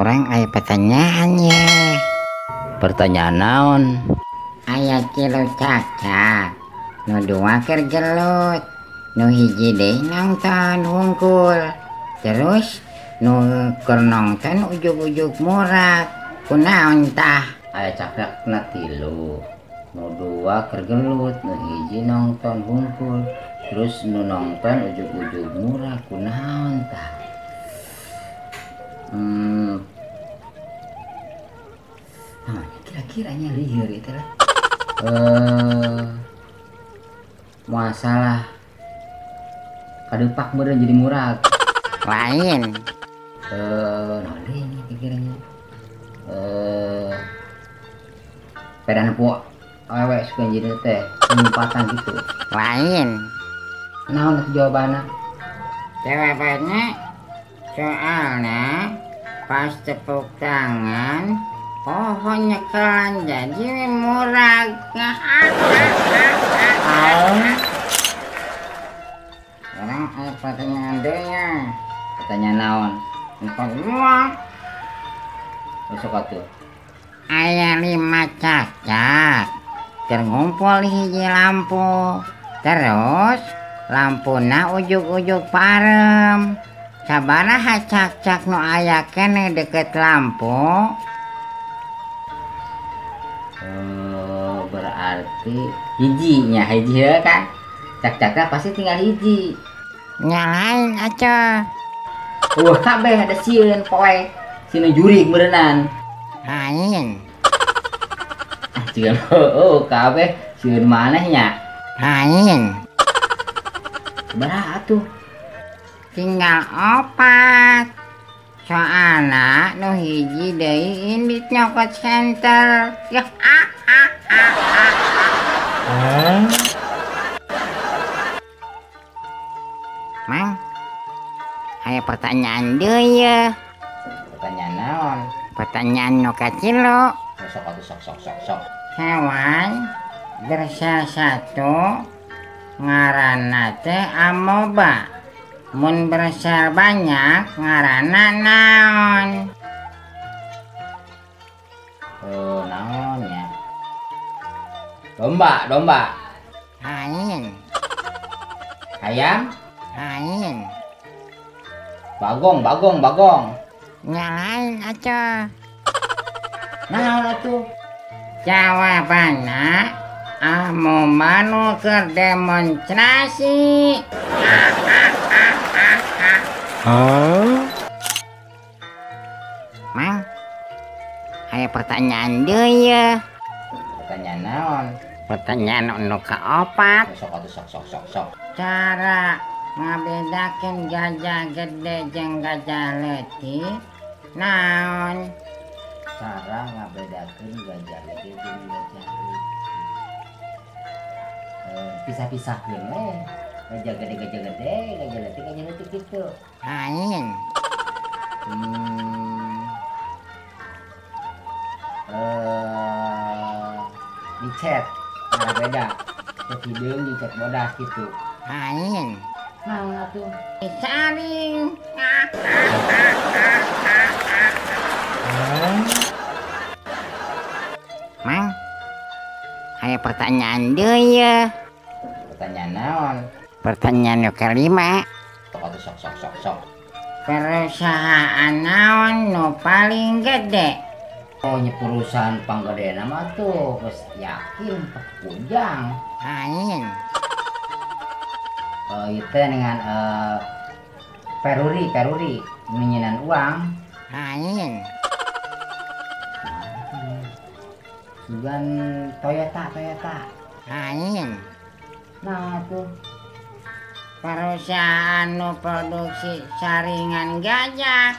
orang aya pertanyaannya. Pertanyaan naon? Aya kilo cacak, nu dua keur gelut, nu hiji deui nongton hungkul, terus nu keur nongton ujug-ujug murag. Kunaon tah? Aya cakrakna 3, nu 2 keur gelut, nu hiji nongton hungkul, terus nu nongton ujug-ujug murag. Kunaon tah? Kira-kira nya lieur itu lah. Masalah kadepak meureun jadi murag. Lain. Naon deui nya pikirannya? Pedan po awewe suka jadi teh penyempatan gitu. Lain. Naon jawabanna? Jawabannya soalnya pas tepuk tangan pohon nyekelan jadi murag. Sekarang ada pertanyaan deui. Pertanyaan naon? Kedua, Besok atuh. aya 5 cacak tergumpul di hiji lampu, terus lampuna ujug-ujug parem. Sabaraha cacak nu aya keneh deket lampu? Berarti hiji nya, hiji heuh kan? Cak-cakna pasti tinggal hiji. Nyalain aja. Kabeh ada sieun poe. Sieun jurig berenang. Lain. Sieun kabeh sieun maneh nya. Lain. Sabaraha atuh? Tinggal 4. Soalna nu hiji deui indit nyokot center. Mang, aya pertanyaan deui ya. Pertanyaan naon? Pertanyaan nu kacilo. Sok atuh sok. Hewan bersel satu ngaranna teh amoeba. Mun bersel banyak ngaranna naon? Naon ya? Domba. Lain. Ayam? Lain. Bagong. Nyalain aja. Naon atuh? Jawabanna amoeba nu keur demonstrasi. Mang, aya pertanyaan deui ya. Pertanyaan naon? Pertanyaan nu kaopat. Sok atuh sok. Cara ngabedakeun gajah gede jeung gajah leutik naon? Cara ngabedakeun gajah gede jeung gajah leutik. Pisah-pisahkeun we. Gajah gede, gajah leutik gitu. Lain. Dicet cara beda. Cek hideung jeung cek bodas gitu. Lain. Naon atuh? Saring. Mang, aya pertanyaan deui ya. Pertanyaan naon? Pertanyaan nu kelima. Sok. Perusahaan naon nu paling gede? Nya perusahaan panggedena mah tuh geus yakin Pujang. Lain. Itu dengan Peruri menyinan uang. Lain. Sugan Toyota. Lain. Nah tuh Perusahaan nu produksi saringan gajah.